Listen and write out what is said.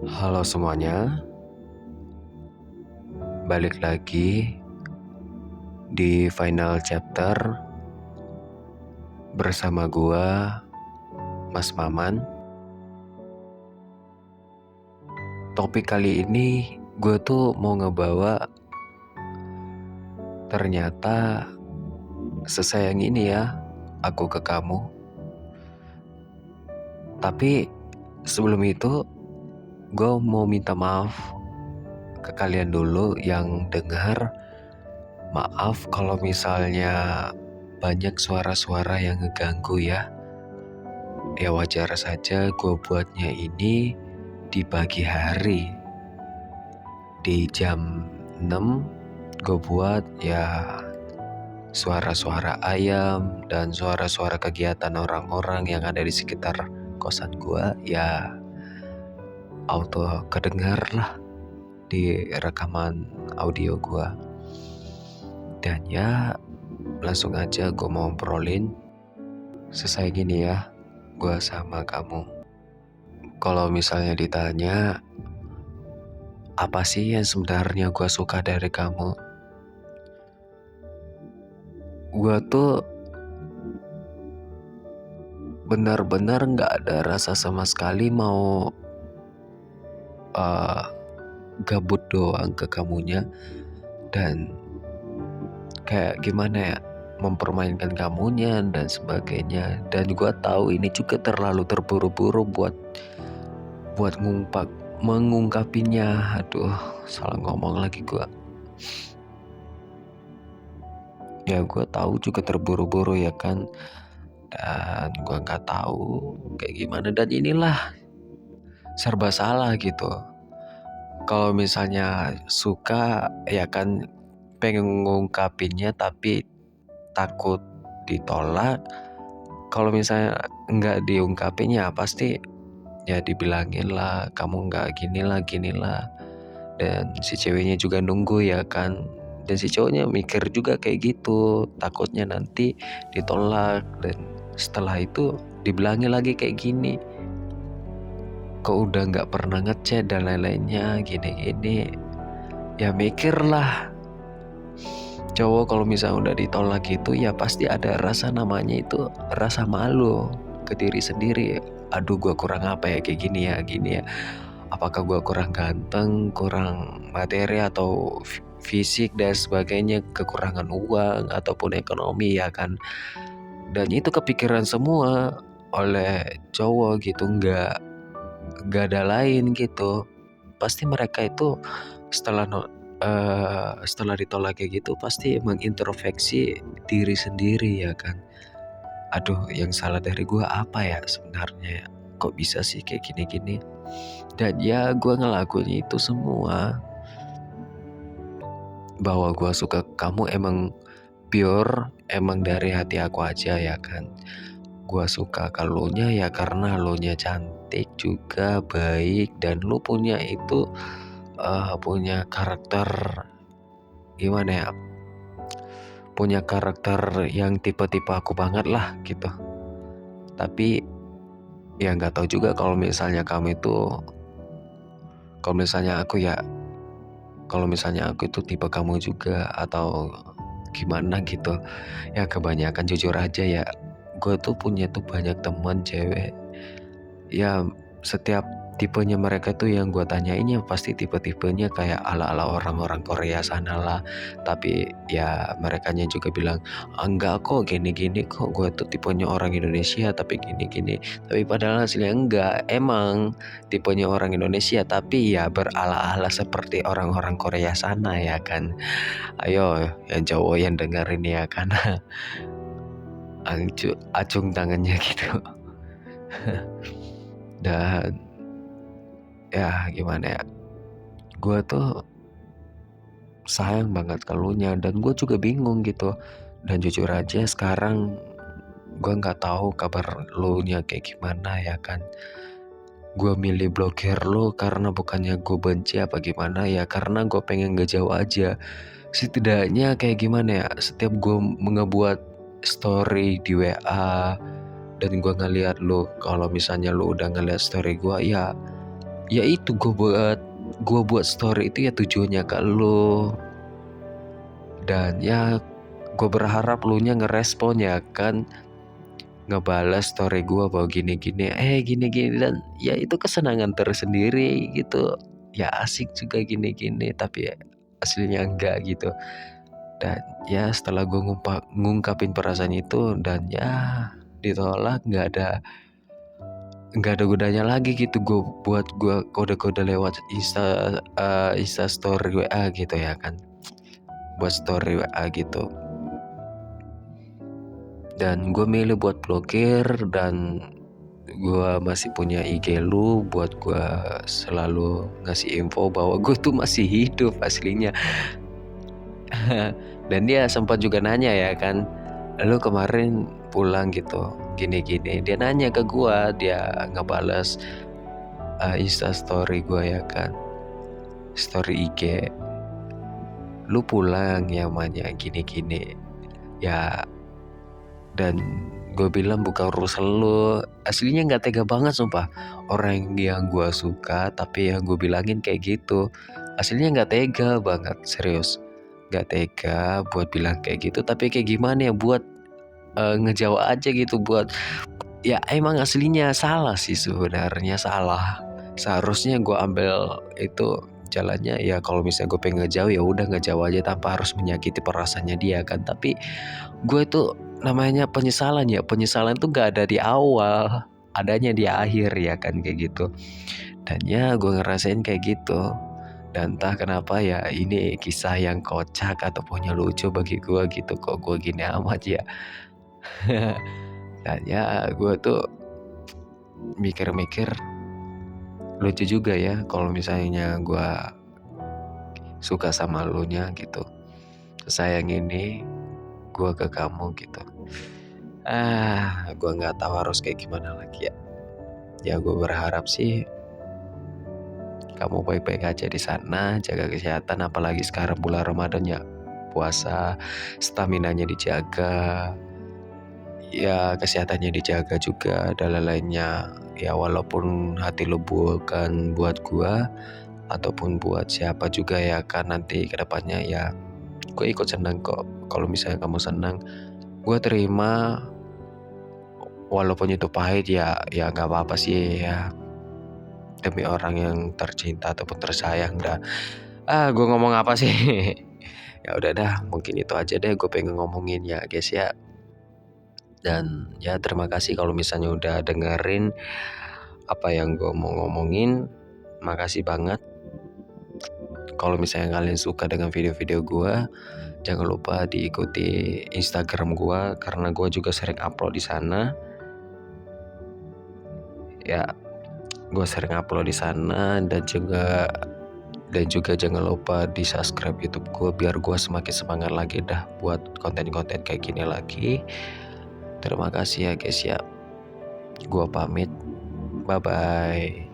Halo semuanya, balik lagi di final chapter bersama gua, Mas Maman. Topik kali ini gue tuh mau ngebawa ternyata sesayang ini ya aku ke kamu. Tapi sebelum itu gue mau minta maaf ke kalian dulu yang dengar. Maaf kalau misalnya banyak suara-suara yang ngeganggu ya. Ya wajar saja gue buatnya ini di pagi hari. Di jam 6 gue buat ya suara-suara ayam dan suara-suara kegiatan orang-orang yang ada di sekitar kosan gue ya auto kedengar lah di rekaman audio gue. Dan ya langsung aja gue mau obrolin selesai gini ya gue sama kamu. Kalau misalnya ditanya apa sih yang sebenarnya gue suka dari kamu, gue tuh benar-benar gak ada rasa sama sekali mau gabut doang ke kamunya. Dan kayak gimana ya, mempermainkan kamunya dan sebagainya. Dan gue tahu ini juga terlalu terburu-buru buat mengungkapinya. Aduh, salah ngomong lagi gue. Ya gue tahu juga terburu-buru ya kan. Dan gue nggak tahu kayak gimana. Dan inilah serba salah gitu. Kalau misalnya suka ya kan pengen ngungkapinnya tapi takut ditolak. Kalau misalnya nggak diungkapin ya pasti ya dibilangin lah kamu nggak gini lah. Dan si ceweknya juga nunggu ya kan. Dan si cowoknya mikir juga kayak gitu, takutnya nanti ditolak. Dan setelah itu dibilangin lagi kayak gini, kok udah nggak pernah ngechat dan lain-lainnya gini-gini. Ya mikirlah, cowok kalau misalnya udah ditolak gitu ya pasti ada rasa namanya itu rasa malu ke diri sendiri. Aduh gue kurang apa ya kayak gini ya. Apakah gue kurang ganteng, kurang materi atau fisik dan sebagainya, kekurangan uang ataupun ekonomi ya kan. Dan itu kepikiran semua oleh cowok gitu, nggak ada lain gitu. Pasti mereka itu setelah ditolak kayak gitu pasti mengintrospeksi diri sendiri ya kan. Aduh, yang salah dari gue apa ya sebenarnya? Kok bisa sih kayak gini-gini? Dan ya gue ngelakuin itu semua. Bahwa gue suka kamu emang pure, emang dari hati aku aja ya kan. Gue suka kalunya ya karena lo nya cantik juga, baik, dan lo punya itu punya karakter gimana ya, punya karakter yang tipe-tipe aku banget lah gitu. Tapi ya nggak tahu juga kalau misalnya kamu itu, kalau misalnya aku itu tipe kamu juga atau gimana gitu. Ya kebanyakan jujur aja ya, gue tuh punya tuh banyak teman cewek. Ya setiap tipenya mereka tuh yang gue tanyain ya pasti tipe-tipenya kayak ala-ala orang-orang Korea sana lah. Tapi ya merekanya juga bilang enggak kok gini-gini kok, gue tuh tipenya orang Indonesia tapi gini-gini. Tapi padahal hasilnya enggak, emang tipenya orang Indonesia tapi ya berala-ala seperti orang-orang Korea sana ya kan. Ayo yang cowok yang dengerin ya kan. Acung tangannya gitu. Dan ya gimana ya, gue tuh sayang banget kalunya dan gue juga bingung gitu. Dan jujur aja sekarang gue nggak tahu kabar lu nya kayak gimana ya kan. Gue milih blokir lu karena bukannya gue benci apa gimana ya, karena gue pengen gak jauh aja. Setidaknya kayak gimana ya, setiap gue ngebuat story di WA dan gue ngeliat lu, kalau misalnya lu udah ngeliat story gue ya ya itu gue buat story itu ya tujuannya ke lo, dan ya gue berharap lu nya ngerespon ya kan, ngebalas story gue bahwa gini-gini gini-gini, dan ya itu kesenangan tersendiri gitu, ya asik juga gini-gini, tapi ya, aslinya enggak gitu. Dan ya setelah gue ngungkapin perasaan itu dan ya ditolak, nggak ada gunanya lagi gitu gue kode-kode lewat Insta story WA gitu ya kan, buat story WA gitu. Dan gue milih buat blokir, dan gue masih punya IG lu buat gue selalu ngasih info bahwa gue tuh masih hidup aslinya. Dan dia sempat juga nanya ya kan, lu kemarin pulang gitu gini-gini, dia nanya ke gue, dia ngebales Insta story gue ya kan, story IG, lu pulang ya namanya gini-gini ya. Dan gue bilang bukan urusan lu, aslinya nggak tega banget sumpah, orang yang gue suka tapi yang gue bilangin kayak gitu, aslinya nggak tega banget, serius nggak tega buat bilang kayak gitu. Tapi kayak gimana ya buat ngejawab aja gitu, buat ya emang aslinya salah sih, sebenarnya salah. Seharusnya gue ambil itu jalannya ya, kalau misalnya gue pengen ngejauh ya udah ngejauh aja tanpa harus menyakiti perasaannya dia kan. Tapi gue itu namanya penyesalan ya, penyesalan tuh gak ada di awal, adanya di akhir ya kan, kayak gitu. Dan ya gue ngerasain kayak gitu, dan entah kenapa ya ini kisah yang kocak ataupun yang lucu bagi gue gitu, kok gue gini amat ya. Dan ya gue tuh mikir-mikir lucu juga ya kalau misalnya gue suka sama lu nya gitu, sayang ini gue ke kamu gitu. Gue nggak tahu harus kayak gimana lagi ya. Ya gue berharap sih kamu baik-baik aja di sana, jaga kesehatan, apalagi sekarang bulan Ramadan ya, puasa, staminanya dijaga, ya kesehatannya dijaga juga, dan lain-lainnya. Ya walaupun hati lo bukan buat gua ataupun buat siapa juga ya kan, nanti kedepannya ya gue ikut senang kok. Kalau misalnya kamu senang, gue terima, walaupun itu pahit ya nggak apa-apa sih ya, demi orang yang tercinta ataupun tersayang. Dah gue ngomong apa sih. Ya udah dah, mungkin itu aja deh gue pengen ngomongin ya guys ya. Dan ya terima kasih kalau misalnya udah dengerin apa yang gue mau ngomongin, makasih banget. Kalau misalnya kalian suka dengan video-video gue, jangan lupa diikuti Instagram gue karena gue juga sering upload di sana. Ya, gue sering upload di sana, dan juga jangan lupa di subscribe YouTube gue biar gue semakin semangat lagi dah buat konten-konten kayak gini lagi. Terima kasih ya guys ya. Gue pamit. Bye bye.